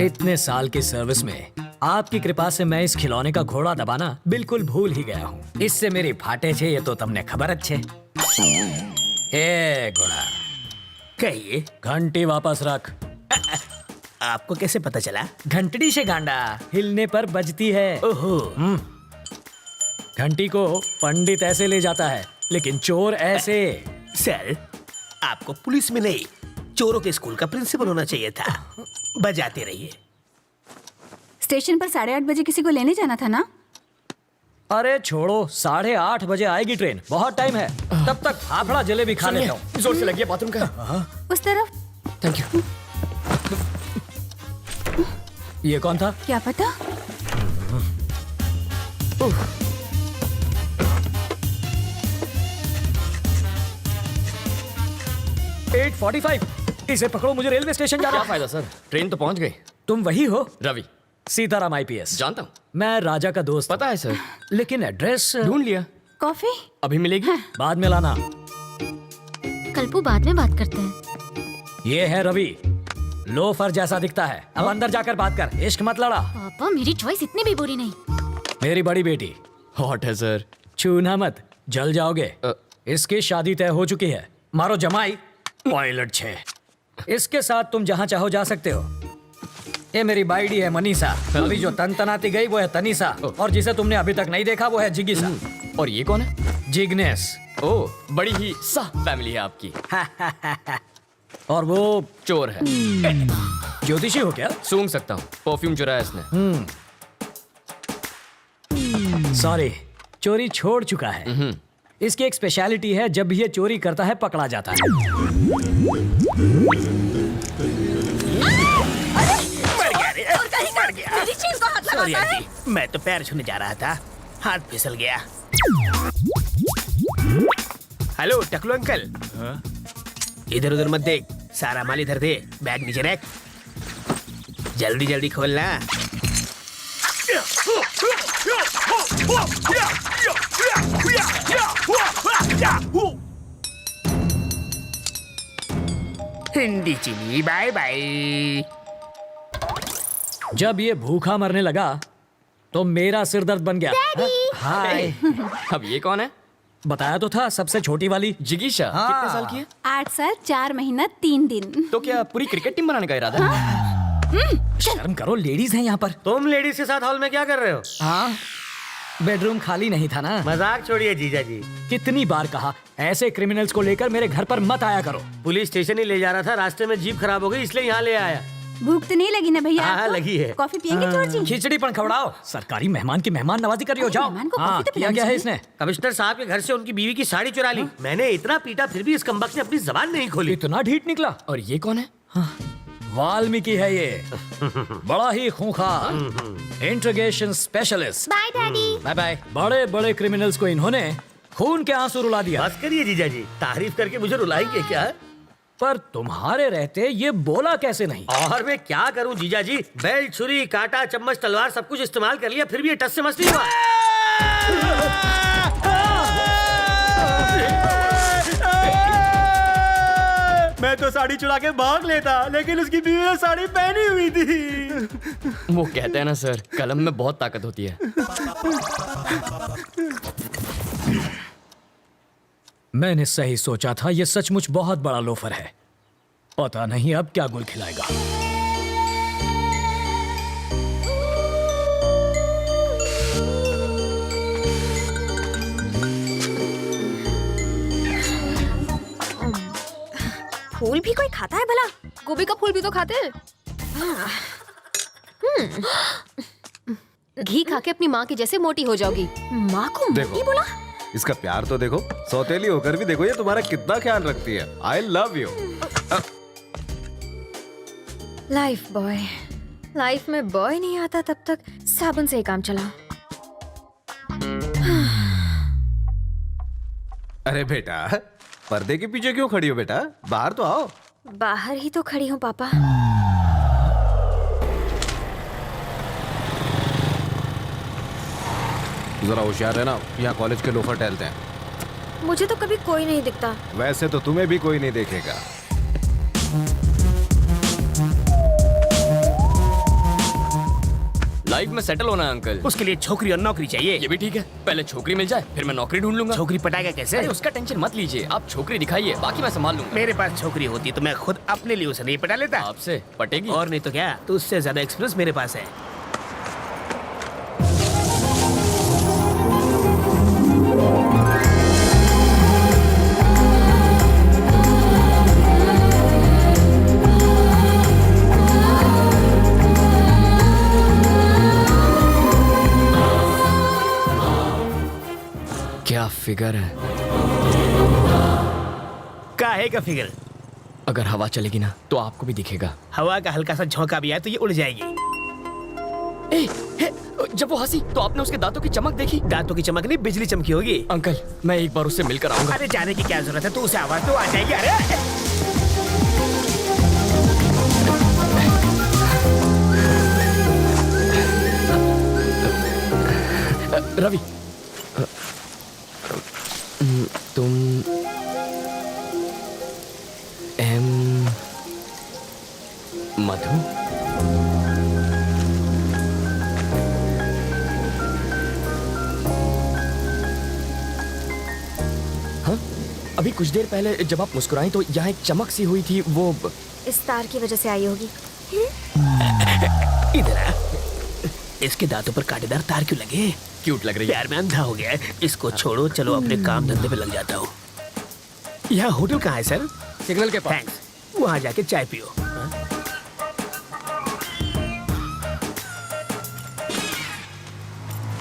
इतने साल की सर्विस में आपकी कृपा से मैं इस खिलौने का घोड़ा दबाना बिल्कुल भूल ही गया हूँ। इससे मेरी फाटे छे ये तो तुमने खबर अच्छे। ए घोड़ा, कहिए, घंटी वापस रख। आपको कैसे पता चला? घंटड़ी से गांडा हिलने पर बजती है। ओहो, घंटी को पंडित ऐसे ले जाता है, लेकिन चोर ऐसे। सर, आपको पुलिस में नहीं, चोरों के स्कूल का प्रिंसिपल होना चाहिए था। बजाते रहिए। स्टेशन पर 8:30 बजे किसी को लेने जाना था ना? अरे छोड़ो, 8:30 बजे आएगी ट्रेन, बहुत टाइम है। तब तक फाफड़ा जलेबी खा लेता हूँ। जोर से लगी है बाथरूम का। उस तरफ। Thank you. ये कौन था? क्या पता। 8:45। इसे पकड़ो, मुझे रेलवे स्टेशन जाना क्या है। फायदा सर, ट्रेन तो पहुंच गई। तुम वही हो? रवि। सीताराम IPS। जानता हूँ। मैं राजा का दोस्त। पता है सर। लेकिन एड्रेस ढूंढ लिया। कॉफी? अभी मिलेगी? बाद में लाना। कल्पू, बाद में बात करते हैं। ये है रवि, लोफर जैसा दिखता है। अब अंदर जाकर बात कर, इश्क मत लड़ा। पापा, मेरी चॉइस इतनी भी बुरी नहीं। मेरी बड़ी बेटी, हॉट है सर। छूना मत, जल जाओगे। इसकी शादी तय हो चुकी है। मारो जमाई, पायलट 6। इसके साथ तुम जहाँ चाहो जा सकते हो। ये मेरी बाइडी है मनीषा। अभी जो तनाती गई वो है तनीषा, और जिसे तुमने अभी तक नहीं देखा वो है जिगीसा। और ये कौन है? जिग्नेस। ओह, बड़ी ही सा फैमिली है आपकी। और वो चोर है। ज्योतिषी हो क्या? सूंघ सकता हूँ, परफ्यूम चुराया इसने। सॉरी, चोरी छोड़ चुका है। इसकी एक स्पेशलिटी है, जब भी ये चोरी करता है पकड़ा जाता है। मर गया। मेरी चीज को हाथ सॉरी लगाता है। आंटी, मैं तो पैर छूने जा रहा था, हाथ फिसल गया। हेलो टकलू अंकल। इधर उधर मत देख, सारा माल इधर दे, बैग नीचे रख। जल्दी जल्दी खोलना। हिंदी चीनी बाय बाय। जब ये भूखा मरने लगा तो मेरा सिर दर्द बन गया। हाय। अब ये कौन है? बताया तो था, सबसे छोटी वाली। जिगीशा। हाँ। कितने साल की है? 8 साल 4 महीना 3 दिन। तो क्या पूरी क्रिकेट टीम बनाने का इरादा है? शर्म करो, लेडीज हैं यहाँ पर। तुम लेडीज के साथ हॉल में क्या कर रहे हो? हाँ, बेडरूम खाली नहीं था ना। मजाक छोड़िए जीजा जी। कितनी बार कहा, ऐसे क्रिमिनल्स को लेकर मेरे घर पर मत आया करो। पुलिस स्टेशन ही ले जा रहा था, रास्ते में जीप खराब हो गई, इसलिए यहाँ ले आया। भूख तो नहीं लगी ना भैया? हाँ, आपको? लगी है। कॉफी पियेंगे चोर जी? खिचड़ी पण खवड़ाओ। सरकारी मेहमान की मेहमान नवाजी कर रही हो, जाओ। मेहमान को हाँ, कॉफी तो किया पिलानी क्या है चाहिए। इसने? कमिश्नर साहब के घर से उनकी बीवी की साड़ी चुरा ली। मैंने इतना पीटा, फिर भी इस कमबख्त ने अपनी जबान नहीं खोली। इतना ढीठ निकला। और ये कौन है? वाल्मीकि है ये, बड़ा ही खूंखार interrogation specialist. Bye daddy. Bye bye. बड़े बड़े क्रिमिनल्स को इन्होंने खून के आंसू रुला दिया। बस करिए जीजा जी, तारीफ करके मुझे रुलाएंगे क्या? पर तुम्हारे रहते ये बोला कैसे नहीं? और मैं क्या करूं जीजा जी, बेल्ट, छुरी, कांटा, चम्मच, तलवार सब कुछ इस्तेमाल कर लिया, फिर भी ये टस से मस नहीं हुआ। मैं तो साड़ी चुरा के भाग लेता, लेकिन उसकी बीवी ने साड़ी पहनी हुई थी। वो कहते हैं ना सर, कलम में बहुत ताकत होती है। मैंने सही सोचा था, ये सचमुच बहुत बड़ा लोफर है। पता नहीं अब क्या गुल खिलाएगा। फूल भी कोई खाता है भला? गोभी का फूल भी तो खाते हैं। घी खा के अपनी माँ की जैसे मोटी हो जाओगी। माँ को मोटी बोला? इसका प्यार तो देखो, सौतेली होकर भी देखो ये तुम्हारा कितना ख्याल रखती है। I love you. Life boy. Life में बॉय नहीं आता तब तक साबुन से ही काम चला। अरे बेटा, पर्दे के पीछे क्यों खड़ी हो बेटा? बाहर तो आओ। बाहर ही तो खड़ी हूँ पापा। जरा होशियार है ना, यहाँ कॉलेज के लोफर टहलते हैं। मुझे तो कभी कोई नहीं दिखता। वैसे तो तुम्हें भी कोई नहीं देखेगा। लाइफ में सेटल होना है अंकल। उसके लिए छोकरी और नौकरी चाहिए। ये भी ठीक है, पहले छोकरी मिल जाए फिर मैं नौकरी ढूंढ लूंगा। छोकरी पटाएगा कैसे? अरे उसका टेंशन मत लीजिए, आप छोकरी दिखाइए, बाकी मैं संभाल लूंगा। मेरे पास छोकरी होती तो मैं खुद अपने लिए उसे नहीं पटा लेता। आपसे पटेगी? और नहीं तो क्या, तो उससे ज्यादा एक्सपीरियंस मेरे पास है। क्या फिगर है। काहे का फिगर? अगर हवा चलेगी ना तो आपको भी दिखेगा। हवा का हल्का सा झोंका भी आए तो ये उड़ जाएगी। ए, हे, जब वो हंसी तो आपने उसके दांतों की चमक देखी? दांतों की चमक नहीं, बिजली चमकी होगी। अंकल मैं एक बार उससे मिलकर आऊंगा। अरे जाने की क्या जरूरत है, तू उसे आवाज तो आ जाएगी। अरे रवि, तुम मधु? हाँ, अभी कुछ देर पहले जब आप मुस्कुराई तो यहाँ एक चमक सी हुई थी, वो इस तार की वजह से आई होगी। इधर आ। इसके दांतों पर कांटेदार तार क्यों लगे? क्यूट लग रही है। प्यार में अंधा हो गया है। इसको छोड़ो, चलो अपने काम धंधे पे लग जाता हूँ। यहाँ होटल कहाँ है सर? सिग्नल के पास। थैंक्स। वहाँ जाके चाय पियो।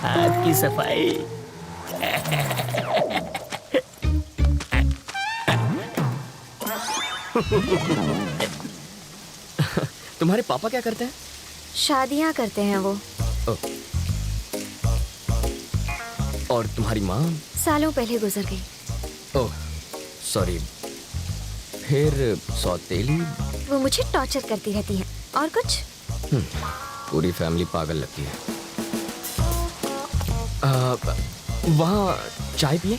हाथ की सफाई। तुम्हारे पापा क्या करते हैं? शादियाँ करते हैं वो। और तुम्हारी माँ? सालों पहले गुजर गई। Oh sorry. फिर सौतेली? वो मुझे टॉर्चर करती रहती है। और कुछ? पूरी फैमिली पागल लगती है। वहाँ चाय पिए?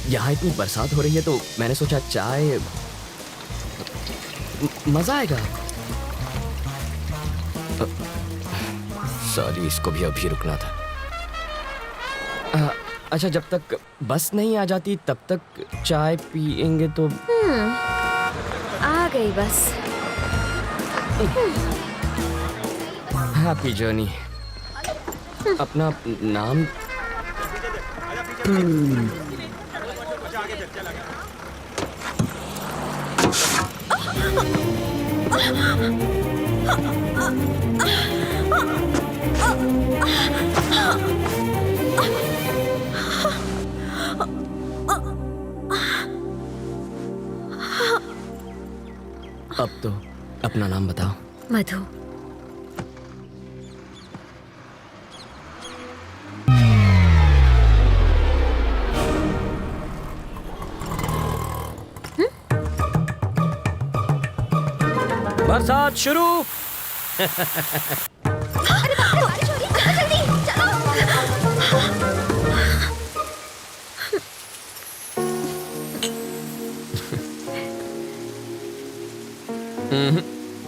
यहाँ इतनी बरसात हो रही है तो मैंने सोचा चाय मजा आएगा। सॉरी, इसको भी अभी रुकना था। अच्छा, जब तक बस नहीं आ जाती तब तक चाय पिएंगे तो? आ गई बस। Happy journey. अपना नाम? अब तो अपना नाम बताओ। मधु। बरसात शुरू।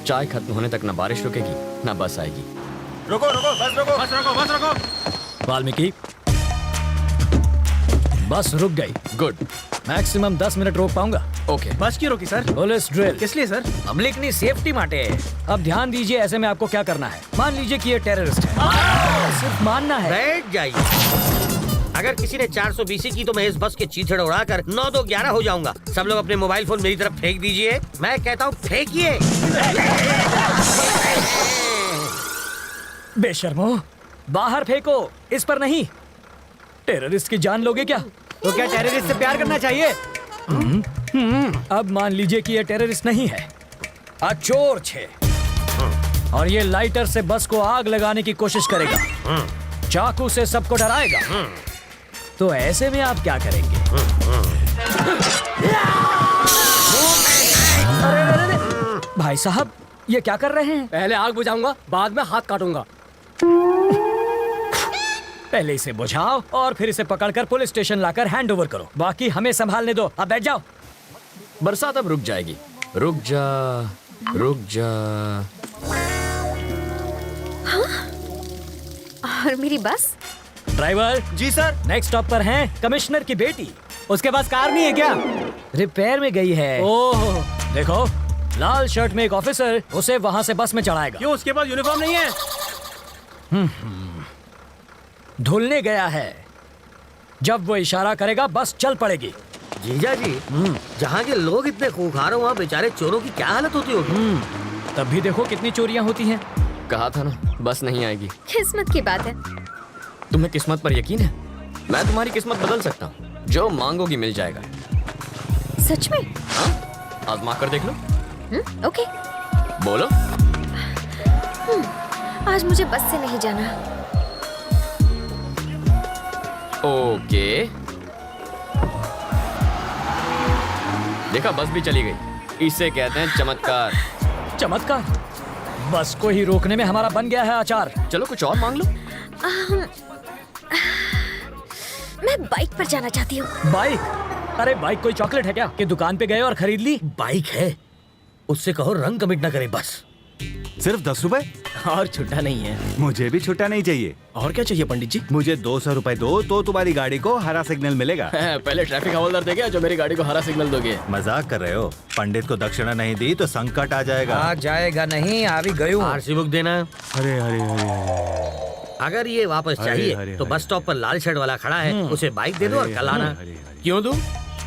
चाय खत्म होने तक ना बारिश रुकेगी ना बस आएगी। रुको रुको, बस रुको, बस रुको, बस रुको। वाल्मीकि, बस रुक गई। गुड। मैक्सिमम 10 मिनट रोक पाऊंगा। ओके। बस क्यों रोकी सर? Police drill. किस लिए सर? पब्लिकनी सेफ्टी माटे। अब ध्यान दीजिए, ऐसे में आपको क्या करना है। मान लीजिए कि ये टेररिस्ट है, सिर्फ मानना है। बैठ जाइए। अगर किसी ने 420 की तो मैं इस बस के चीथड़े उड़ाकर 9-2-11 हो जाऊंगा। सब लोग अपने मोबाइल फोन मेरी तरफ फेंक दीजिए। मैं कहता हूँ फेंकिए। बेशर्मो, बाहर फेंको, इस पर नहीं। टेररिस्ट की जान लोगे क्या? तो क्या टेररिस्ट से प्यार करना चाहिए? अब मान लीजिए कि ये टेररिस्ट नहीं है, चोर छे, और ये लाइटर से बस को आग लगाने की कोशिश करेगा, चाकू से सबको डराएगा। तो ऐसे में आप क्या करेंगे? अरे, भाई साहब, ये क्या कर रहे हैं? पहले आग बुझाऊंगा, बाद में हाथ काटूंगा। पहले इसे बुझाओ और फिर इसे पकड़कर पुलिस स्टेशन लाकर हैंड ओवर करो। बाकी हमें संभालने दो। अब बैठ जाओ। बरसात अब रुक जाएगी। रुक जा, रुक जा। और मेरी बस? ड्राइवर जी सर। नेक्स्ट स्टॉप पर है कमिश्नर की बेटी। उसके पास कार नहीं है क्या? रिपेयर में गई है। ओह देखो, लाल शर्ट में एक ऑफिसर उसे वहां से बस में चढ़ाएगा। क्यों, उसके पास यूनिफॉर्म नहीं है? धुलने गया है। जब वो इशारा करेगा बस चल पड़ेगी। जीजा जी, जहाँ के लोग इतने खूंखार हो वहाँ बेचारे चोरों की क्या हालत होती होगी? तब भी देखो कितनी चोरियां होती हैं। कहा था ना बस नहीं आएगी। किस्मत की बात है। तुम्हें किस्मत पर यकीन है? मैं तुम्हारी किस्मत बदल सकता हूँ। जो मांगोगी मिल जाएगा। सच में? हाँ? आजमा कर देख लो। ओके। बोलो। आज मुझे बस से नहीं जाना। ओके। देखा, बस भी चली गई। इसे कहते हैं चमत्कार। चमत्कार? बस को ही रोकने में हमारा बन गया है अचार। चलो कुछ और मांग लो। मैं बाइक पर जाना चाहती हूँ। बाइक? अरे बाइक कोई चॉकलेट है क्या कि दुकान पे गए और खरीद ली? बाइक है, उससे कहो रंग कमिट ना करे बस। सिर्फ 10 रुपए? और छुट्टा नहीं है। मुझे भी छुट्टा नहीं चाहिए। और क्या चाहिए पंडित जी? मुझे 200 रुपए दो तो तुम्हारी गाड़ी को हरा सिग्नल मिलेगा। पहले ट्रैफिक हवलदार देगा जो मेरी गाड़ी को हरा सिग्नल दोगे। मजाक कर रहे हो? पंडित को दक्षिणा नहीं दी तो संकट आ जाएगा। आ जाएगा नहीं, आ भी गई हूँ। आरसी बुक देना। अरे अरे अरे अगर ये वापस चाहिए अरे, तो अरे। बस स्टॉप पर लाल शर्ट वाला खड़ा है, उसे बाइक दे दो और कल आना। क्यों दूं?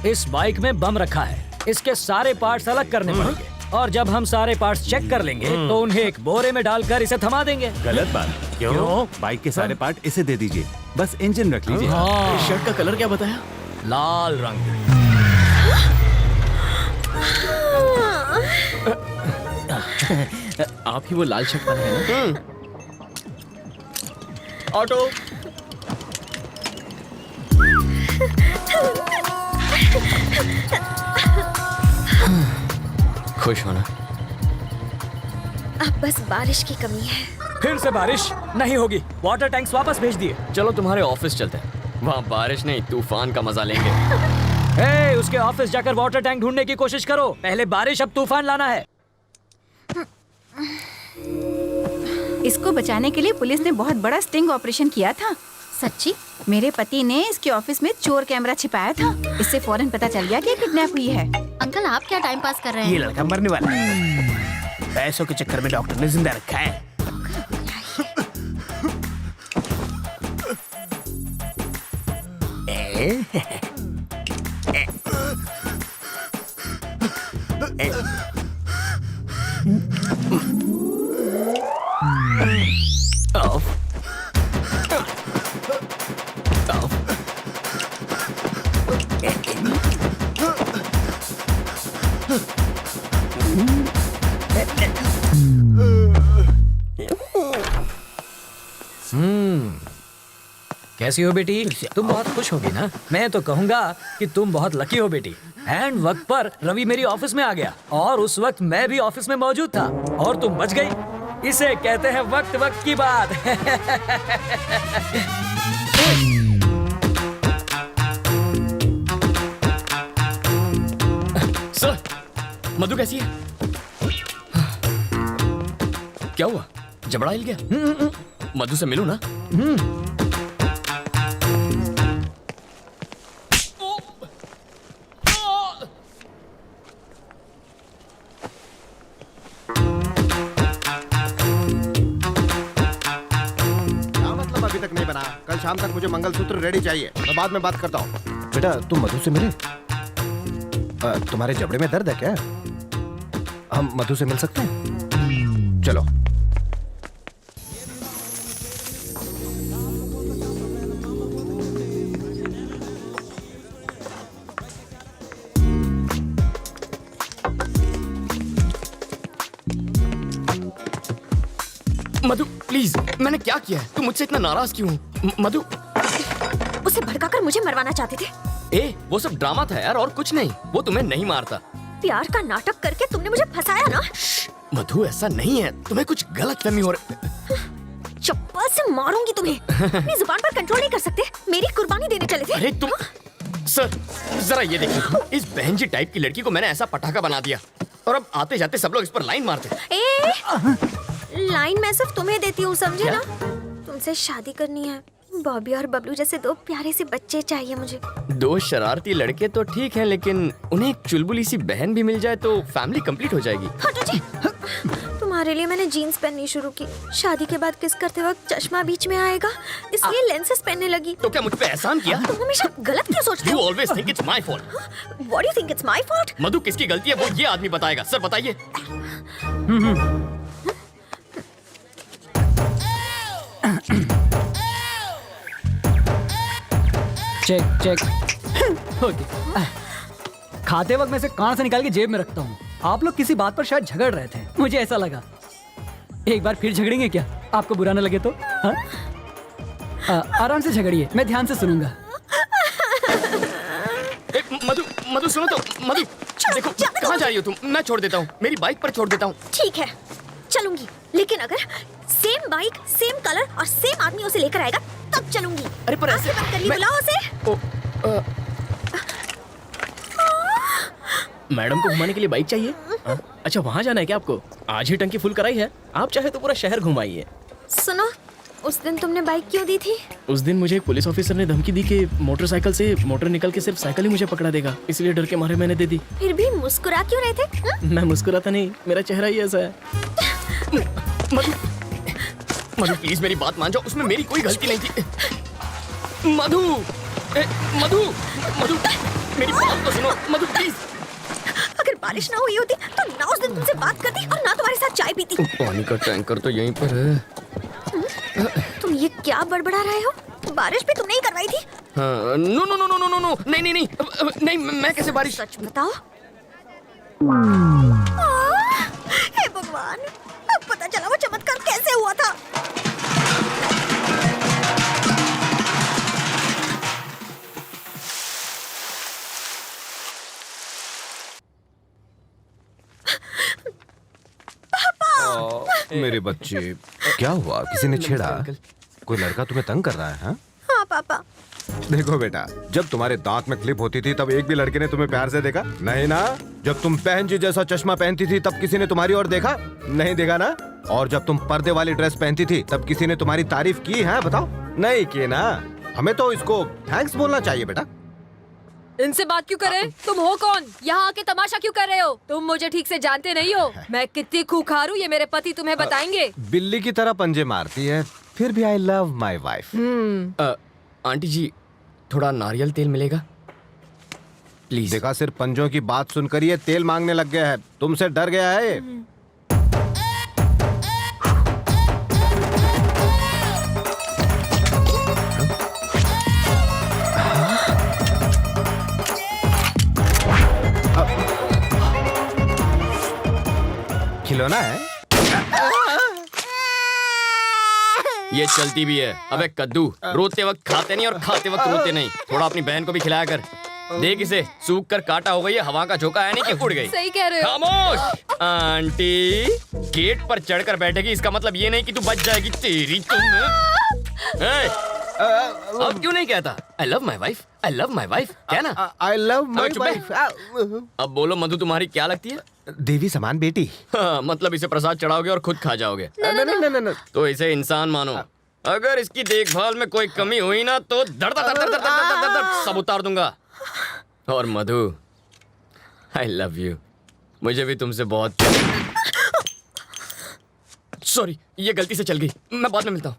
इस बाइक में बम रखा है, इसके सारे पार्ट्स अलग करने पड़ेंगे और जब हम सारे पार्ट्स चेक कर लेंगे तो उन्हें एक बोरे में डालकर इसे थमा देंगे। गलत बात। क्यों? बाइक के सारे पार्ट इसे दे दीजिए, बस इंजन रख लीजिए। हाँ, शर्ट का कलर क्या बताया? लाल रंग। आप ही वो लाल शर्ट वाला है ना? ऑटो। खुश होना। अब बस बारिश की कमी है। फिर से बारिश नहीं होगी। वाटर टैंक्स वापस भेज दिए। चलो तुम्हारे ऑफिस चलते हैं। वहाँ बारिश नहीं तूफान का मजा लेंगे। हे, उसके ऑफिस जाकर वाटर टैंक ढूंढने की कोशिश करो। पहले बारिश अब तूफान लाना है। इसको बचाने के लिए पुलिस ने बहुत बड़ा स्टिंग ऑपरेशन किया था। सच्ची? मेरे पति ने इसके ऑफिस में चोर कैमरा छिपाया था। इससे फौरन पता चल गया कि किडनैप हुई है। अंकल आप क्या टाइम पास कर रहे ये हैं? लड़का मरने वाला है। पैसों के चक्कर में डॉक्टर ने जिंदा रखा है। कैसी हो बेटी? तुम बहुत खुश होगी ना? मैं तो कहूंगा कि तुम बहुत लकी हो बेटी। एंड वक्त पर रवि मेरी ऑफिस में आ गया और उस वक्त मैं भी ऑफिस में मौजूद था और तुम बच गई। इसे कहते हैं वक्त वक्त की बात। सर, मधु कैसी है? क्या हुआ? जबड़ा हिल गया? मधु से मिलूं ना? क्या मतलब अभी तक नहीं बना? कल शाम तक मुझे मंगलसूत्र रेडी चाहिए। मैं बाद में बात करता हूँ। बेटा तुम मधु से मिले? तुम्हारे जबड़े में दर्द है क्या? हम मधु से मिल सकते हैं? चलो। मधु प्लीज, मैंने क्या किया है? तू मुझसे इतना नाराज क्यों? मधु। उसे भड़काकर मुझे मरवाना चाहते थे। ए, वो सब ड्रामा था यार, और कुछ नहीं। वो तुम्हें नहीं मारता। प्यार का नाटक करके तुमने मुझे फंसाया ना? मधु ऐसा नहीं है, तुम्हें कुछ गलत फहमी हो रही। चप्पल आज से मारूंगी तुम्हें। अपनी जुबान पर कंट्रोल नहीं कर सकते? मेरी कुर्बानी देने चले थे। अरे तुम सर जरा ये देखिए, इस बहन जी टाइप की लड़की को मैंने ऐसा पटाखा बना दिया और अब आते जाते सब लोग इस पर लाइन मारते। लाइन मैं सिर्फ तुम्हें देती हूँ, समझे ना? तुमसे शादी करनी है। बॉबी और बबलू जैसे दो प्यारे से बच्चे चाहिए मुझे। दो शरारती लड़के तो ठीक है, लेकिन उन्हें एक चुलबुली सी बहन भी मिल जाए तो फैमिली कंप्लीट हो जाएगी। हटो जी। तुम्हारे लिए मैंने जीन्स पहननी शुरू की। शादी के बाद किस करते वक्त चश्मा बीच में आएगा, इसलिए लेंसेज पहनने लगी। तो क्या मुझ पे एहसान किया? तुम हमेशा गलत क्यों सोचते You हो? always think it's my fault. What do you think it's my fault? मधु किसकी गलती है वो ये आदमी बताएगा। सर बताइए। Check check. ओके। खाते वक्त मैं इसे कान से निकाल के जेब में रखता हूँ। आप लोग किसी बात पर शायद झगड़ रहे थे, मुझे ऐसा लगा। एक बार फिर झगड़ेंगे क्या? आपको बुरा न लगे तो? हाँ? आराम से झगड़िए, मैं ध्यान से सुनूंगा। मधु मधु सुनो तो। मधु देखो कहाँ जा रही हो तुम? मैं छोड़ देता हूँ, मेरी बाइक पर छोड़ देता हूँ। ठीक है, चलूंगी, लेकिन अगर सेम बाइक, सेम कलर और सेम आदमी उसे लेकर आएगा तब चलूंगी। अरे पर ऐसे आंखें बंद कर ली, बुलाओ उसे। मैडम को घुमाने के लिए बाइक चाहिए? अच्छा वहाँ जाना है क्या आपको? आज ही टंकी फुल कराई है, आप चाहे तो पूरा शहर घुमाइए। सुनो, उस दिन तुमने बाइक क्यों दी थी? उस दिन मुझे एक पुलिस ऑफिसर ने धमकी दी कि मोटरसाइकिल से मोटर निकल के सिर्फ साइकिल ही मुझे पकड़ा देगा, इसलिए डर के मारे मैंने दे दी। फिर भी मुस्कुरा क्यों रहे थे? मैं मुस्कुराता नहीं, मेरा चेहरा ही ऐसा है। मधु मधु प्लीज मेरी बात मान जाओ, उसमें मेरी कोई गलती नहीं थी। मधु मधु मधु मेरी बात तो सुनो मधु प्लीज। अगर बारिश ना हुई होती तो ना उस दिन तुमसे बात करती और ना तुम्हारे साथ चाय पीती। पानी का टैंकर तो यहीं पर है। तुम ये क्या बड़बड़ा रहे हो? बारिश भी तुमने ही करवाई थी। हाँ, no no no no no no नहीं नहीं नहीं नहीं, मैं कैसे बारिश? सच बताओ। हे भगवान, अब पता चला वो चमत्कार कैसे हुआ था। मेरे बच्चे, क्या हुआ? किसी ने छेड़ा? कोई लड़का तुम्हें तंग कर रहा है? हाँ? हाँ पापा। देखो बेटा, जब तुम्हारे दांत में क्लिप होती थी तब एक भी लड़के ने तुम्हें प्यार से देखा? नहीं ना? जब तुम बहन जी जैसा चश्मा पहनती थी तब किसी ने तुम्हारी ओर देखा? नहीं देखा ना? और जब तुम पर्दे वाली ड्रेस पहनती थी तब किसी ने तुम्हारी तारीफ की है? बताओ, नहीं की ना? हमें तो इसको थैंक्स बोलना चाहिए बेटा। इनसे बात क्यों करे? तुम हो कौन? यहाँ आके तमाशा क्यों कर रहे हो? तुम मुझे ठीक से जानते नहीं हो। मैं कितनी खूंखार हूँ ये मेरे पति तुम्हें बताएंगे। बिल्ली की तरह पंजे मारती है, फिर भी I love my wife. Aunty ji थोड़ा नारियल तेल मिलेगा प्लीज? देखा, सिर्फ पंजों की बात सुनकर ये तेल मांगने लग गया है। तुमसे डर गया है। खिलौना है? ये चलती भी है। अबे कद्दू, रोते वक्त खाते नहीं और खाते वक्त रोते नहीं। थोड़ा अपनी बहन को भी खिलाया कर। देख इसे, सूख कर काटा हो गई है, हवा का झोंका है नहीं कि उड़ गई। सही कह रहे हो। खामोश। आंटी गेट पर चढ़कर बैठेगी, इसका मतलब ये नहीं कि तू बच जाएगी। तेरी तुम अब क्यों नहीं कहता आई love my wife, I love my wife? क्या ना? आई लव माई चुप है। वाइफ। अब बोलो मधु तुम्हारी क्या लगती है? देवी समान बेटी। हाँ, मतलब इसे प्रसाद चढ़ाओगे और खुद खा जाओगे। नहीं। तो इसे इंसान मानो। अगर इसकी देखभाल में कोई कमी हुई ना तो दर्द दर्द दर्द दर्द दर्द दर्द सब उतार दूंगा। और मधु आई लव यू, मुझे भी तुमसे बहुत। सॉरी, ये गलती से चल गई, मैं बाद में मिलता हूँ।